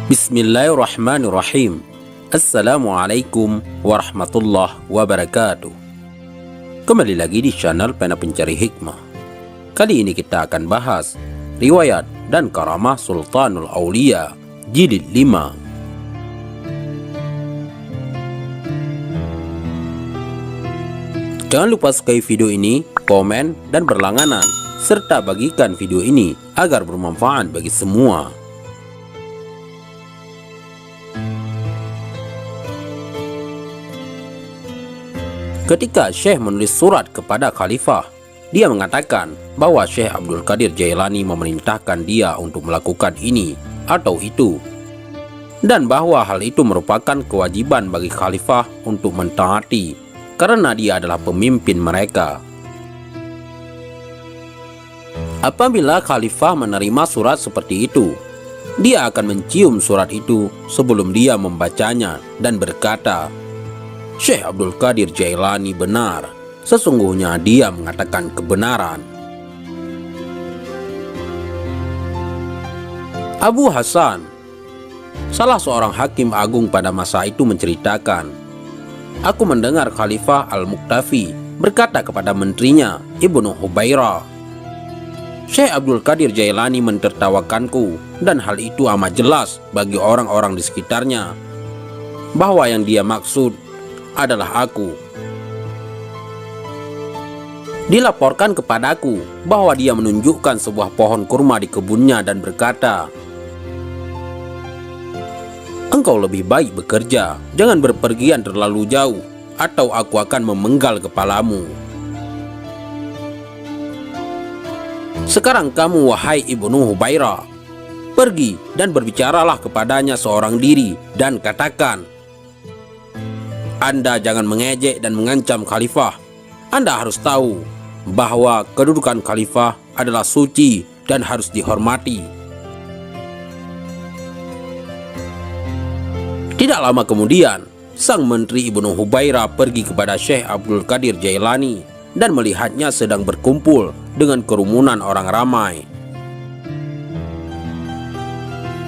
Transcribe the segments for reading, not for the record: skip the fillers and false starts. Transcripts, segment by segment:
Bismillahirrahmanirrahim. Assalamualaikum warahmatullahi wabarakatuh. Kembali lagi di channel Pena Pencari Hikmah. Kali ini kita akan bahas riwayat dan karamah Sultanul Aulia jilid 5. Jangan lupa sukai video ini, komen, dan berlangganan, serta bagikan video ini agar bermanfaat bagi semua. Ketika Syekh menulis surat kepada Khalifah, dia mengatakan bahwa Syekh Abdul Qadir Jailani memerintahkan dia untuk melakukan ini atau itu, dan bahwa hal itu merupakan kewajiban bagi Khalifah untuk mentaati karena dia adalah pemimpin mereka. Apabila Khalifah menerima surat seperti itu, dia akan mencium surat itu sebelum dia membacanya dan berkata, Syekh Abdul Qadir Jailani benar, sesungguhnya dia mengatakan kebenaran. Abu Hasan, salah seorang hakim agung pada masa itu menceritakan, aku mendengar Khalifah Al-Muqtafi berkata kepada menterinya Ibnu Hubairah, Syekh Abdul Qadir Jailani mentertawakanku, dan hal itu amat jelas bagi orang-orang di sekitarnya bahwa yang dia maksud adalah aku. Dilaporkan kepadaku bahwa dia menunjukkan sebuah pohon kurma di kebunnya dan berkata, engkau lebih baik bekerja, jangan berpergian terlalu jauh, atau aku akan memenggal kepalamu. Sekarang kamu, wahai Ibnu Hubairah, pergi dan berbicaralah kepadanya seorang diri dan katakan, Anda jangan mengejek dan mengancam Khalifah. Anda harus tahu bahwa kedudukan Khalifah adalah suci dan harus dihormati. Tidak lama kemudian, sang menteri Ibnu Hubairah pergi kepada Syekh Abdul Qadir Jailani dan melihatnya sedang berkumpul dengan kerumunan orang ramai.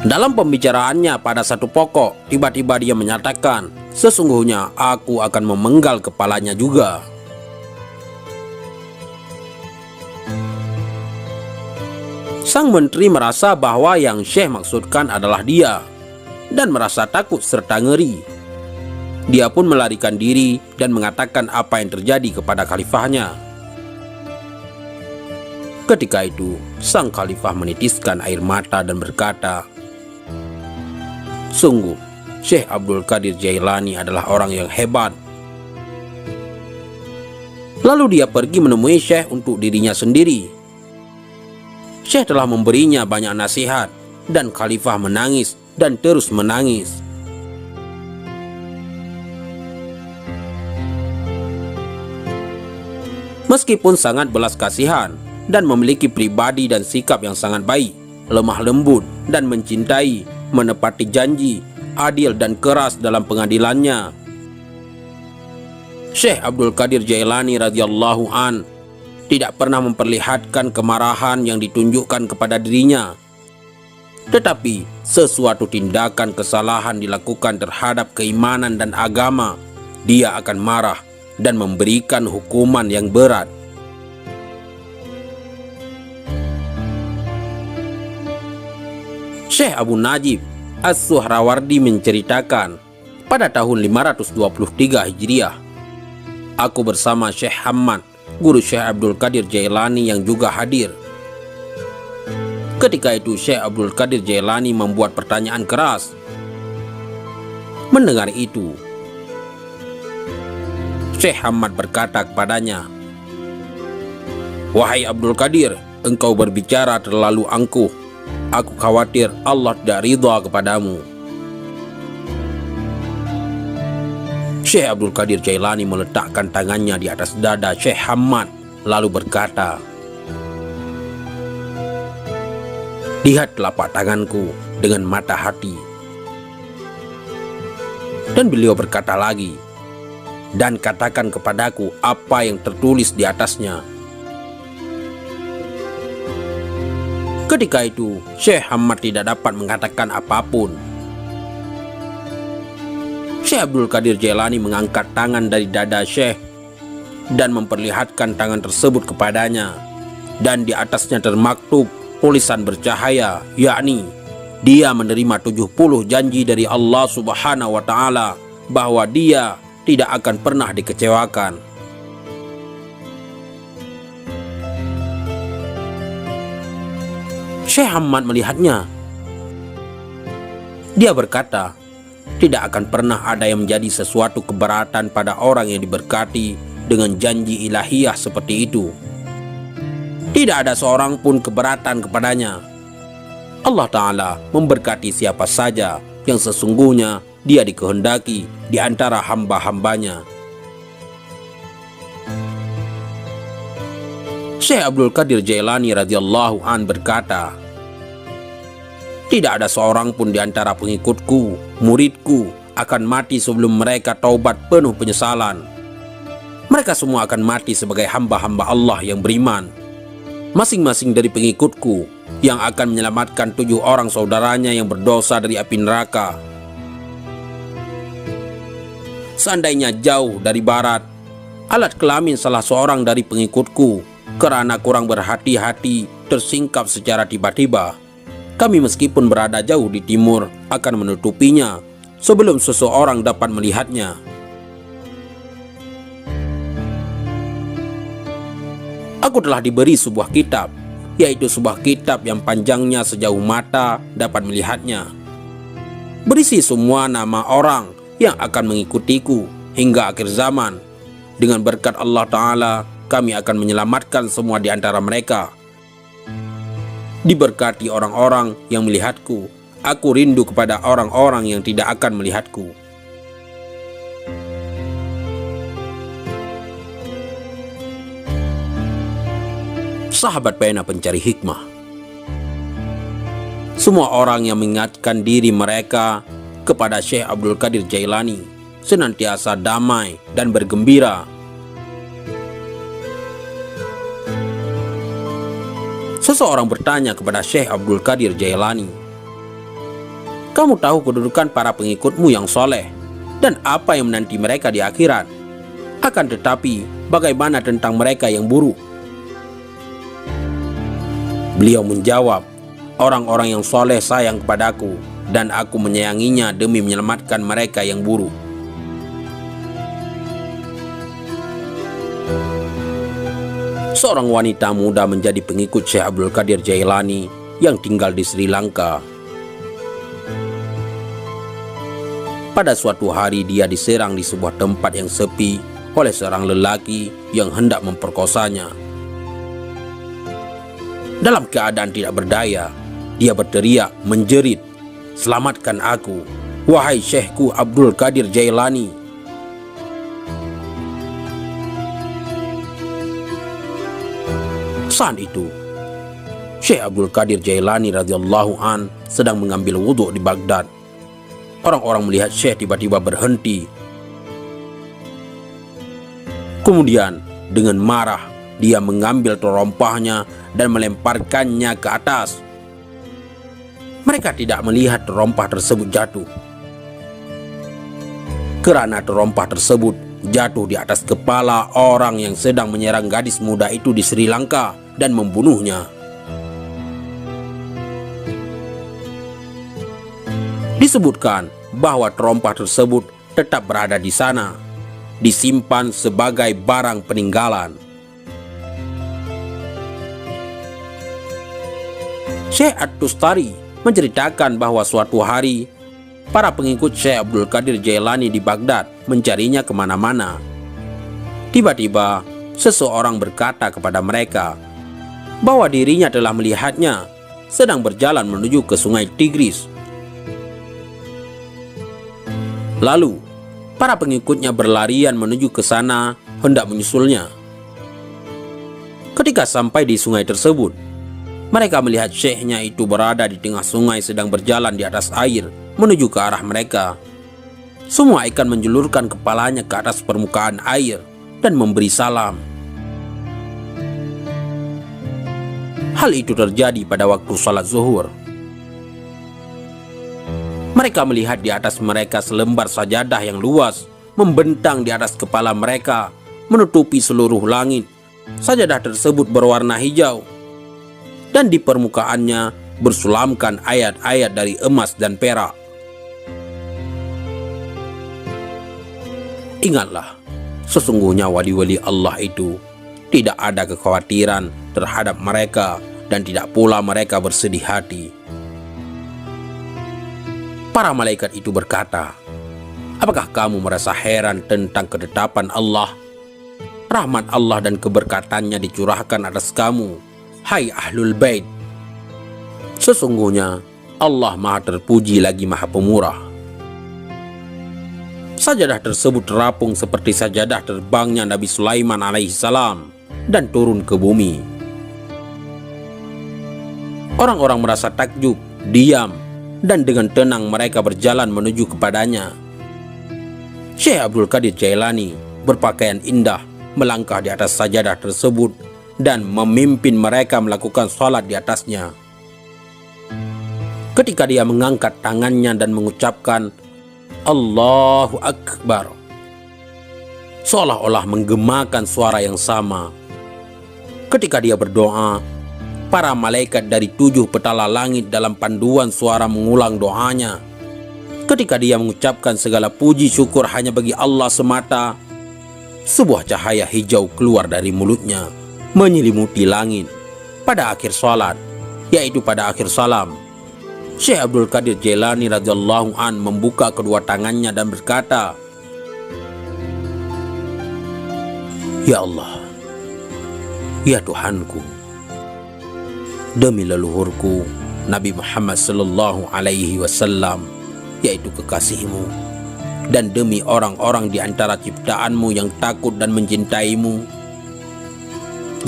Dalam pembicaraannya pada satu pokok, tiba-tiba dia menyatakan, sesungguhnya aku akan memenggal kepalanya juga. Sang menteri merasa bahwa yang Syekh maksudkan adalah dia, dan merasa takut serta ngeri. Dia pun melarikan diri dan mengatakan apa yang terjadi kepada khalifahnya. Ketika itu, sang khalifah menitiskan air mata dan berkata, sungguh, Syekh Abdul Qadir Jailani adalah orang yang hebat. Lalu dia pergi menemui Syekh untuk dirinya sendiri. Syekh telah memberinya banyak nasihat, dan khalifah menangis dan terus menangis. Meskipun sangat belas kasihan dan memiliki pribadi dan sikap yang sangat baik, lemah lembut dan mencintai, menepati janji, adil dan keras dalam pengadilannya, Syekh Abdul Qadir Jailani radhiyallahu an tidak pernah memperlihatkan kemarahan yang ditunjukkan kepada dirinya. Tetapi sesuatu tindakan kesalahan dilakukan terhadap keimanan dan agama, dia akan marah dan memberikan hukuman yang berat. Syekh Abu Najib As-Suhrawardi menceritakan, pada tahun 523 Hijriah, aku bersama Syekh Hamad, guru Syekh Abdul Qadir Jailani yang juga hadir. Ketika itu Syekh Abdul Qadir Jailani membuat pertanyaan keras. Mendengar itu, Syekh Hamad berkata kepadanya, wahai Abdul Qadir, engkau berbicara terlalu angkuh. Aku khawatir Allah tidak ridha kepadamu. Syekh Abdul Qadir Jailani meletakkan tangannya di atas dada Syekh Hamad, lalu berkata, lihat telapak tanganku dengan mata hati. Dan beliau berkata lagi, dan katakan kepadaku apa yang tertulis di atasnya. Ketika itu, Syekh Hamad tidak dapat mengatakan apapun. Syekh Abdul Qadir Jailani mengangkat tangan dari dada Syekh dan memperlihatkan tangan tersebut kepadanya, dan di atasnya termaktub tulisan bercahaya, yakni dia menerima 70 janji dari Allah Subhanahu wa Ta'ala bahwa dia tidak akan pernah dikecewakan. Syekh Hamad melihatnya. Dia berkata, tidak akan pernah ada yang menjadi sesuatu keberatan pada orang yang diberkati dengan janji ilahiyah seperti itu. Tidak ada seorang pun keberatan kepadanya. Allah Ta'ala memberkati siapa saja yang sesungguhnya dia dikehendaki di antara hamba-hambanya. Syekh Abdul Qadir Jailani radhiyallahu an berkata, tidak ada seorang pun di antara pengikutku, muridku, akan mati sebelum mereka taubat penuh penyesalan. Mereka semua akan mati sebagai hamba-hamba Allah yang beriman. Masing-masing dari pengikutku yang akan menyelamatkan 7 orang saudaranya yang berdosa dari api neraka. Seandainya jauh dari barat, alat kelamin salah seorang dari pengikutku karena kurang berhati-hati tersingkap secara tiba-tiba, kami meskipun berada jauh di timur akan menutupinya sebelum seseorang dapat melihatnya. Aku telah diberi sebuah kitab, yaitu sebuah kitab yang panjangnya sejauh mata dapat melihatnya, berisi semua nama orang yang akan mengikutiku hingga akhir zaman. Dengan berkat Allah Ta'ala, kami akan menyelamatkan semua di antara mereka. Diberkati orang-orang yang melihatku, aku rindu kepada orang-orang yang tidak akan melihatku. Sahabat pena pencari hikmah, semua orang yang mengingatkan diri mereka kepada Syekh Abdul Qadir Jailani senantiasa damai dan bergembira. Seseorang bertanya kepada Syekh Abdul Qadir Jailani, kamu tahu kedudukan para pengikutmu yang soleh dan apa yang menanti mereka di akhirat. Akan tetapi, bagaimana tentang mereka yang buruk? Beliau menjawab, orang-orang yang soleh sayang kepadaku dan aku menyayanginya demi menyelamatkan mereka yang buruk. Seorang wanita muda menjadi pengikut Syekh Abdul Qadir Jailani yang tinggal di Sri Lanka. Pada suatu hari dia diserang di sebuah tempat yang sepi oleh seorang lelaki yang hendak memperkosanya. Dalam keadaan tidak berdaya, dia berteriak menjerit, "Selamatkan aku, wahai Syekhku Abdul Qadir Jailani." Saat itu, Syekh Abdul Qadir Jailani radhiyallahu an sedang mengambil wudhu di Baghdad. Orang-orang melihat Syekh tiba-tiba berhenti. Kemudian dengan marah dia mengambil terompahnya dan melemparkannya ke atas. Mereka tidak melihat terompah tersebut jatuh, karena terompah tersebut jatuh di atas kepala orang yang sedang menyerang gadis muda itu di Sri Lanka dan membunuhnya. Disebutkan bahwa terompah tersebut tetap berada di sana, disimpan sebagai barang peninggalan. Syekh At-Tustari menceritakan bahwa suatu hari para pengikut Syekh Abdul Qadir Jailani di Baghdad mencarinya kemana-mana. Tiba-tiba seseorang berkata kepada mereka bahwa dirinya telah melihatnya sedang berjalan menuju ke sungai Tigris. Lalu para pengikutnya berlarian menuju ke sana hendak menyusulnya. Ketika sampai di sungai tersebut, mereka melihat syekhnya itu berada di tengah sungai sedang berjalan di atas air menuju ke arah mereka. Semua ikan menjulurkan kepalanya ke atas permukaan air dan memberi salam. Hal itu terjadi pada waktu salat zuhur. Mereka melihat di atas mereka selembar sajadah yang luas, membentang di atas kepala mereka, menutupi seluruh langit. Sajadah tersebut berwarna hijau, dan di permukaannya bersulamkan ayat-ayat dari emas dan perak. Ingatlah, sesungguhnya wali-wali Allah itu tidak ada kekhawatiran terhadap mereka, dan tidak pula mereka bersedih hati. Para malaikat itu berkata, apakah kamu merasa heran tentang ketetapan Allah? Rahmat Allah dan keberkatannya dicurahkan atas kamu, hai Ahlul Bait. Sesungguhnya Allah Maha terpuji lagi Maha Pemurah. Sajadah tersebut terapung seperti sajadah terbangnya Nabi Sulaiman alaihissalam dan turun ke bumi. Orang-orang merasa takjub, diam, dan dengan tenang mereka berjalan menuju kepadanya. Syekh Abdul Qadir Jailani berpakaian indah melangkah di atas sajadah tersebut dan memimpin mereka melakukan sholat di atasnya. Ketika dia mengangkat tangannya dan mengucapkan Allahu Akbar, seolah-olah menggemakan suara yang sama. Ketika dia berdoa, para malaikat dari 7 petala langit dalam panduan suara mengulang doanya. Ketika dia mengucapkan segala puji syukur hanya bagi Allah semata, sebuah cahaya hijau keluar dari mulutnya, menyelimuti langit. Pada akhir salat, yaitu pada akhir salam, Syekh Abdul Qadir Jailani radhiyallahu an membuka kedua tangannya dan berkata, Ya Allah, ya Tuhanku, demi leluhurku Nabi Muhammad sallallahu alaihi wasallam, yaitu kekasihmu, dan demi orang-orang di antara ciptaanmu yang takut dan mencintaimu,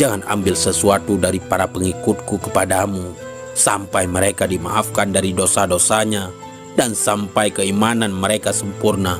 jangan ambil sesuatu dari para pengikutku kepadamu sampai mereka dimaafkan dari dosa-dosanya dan sampai keimanan mereka sempurna.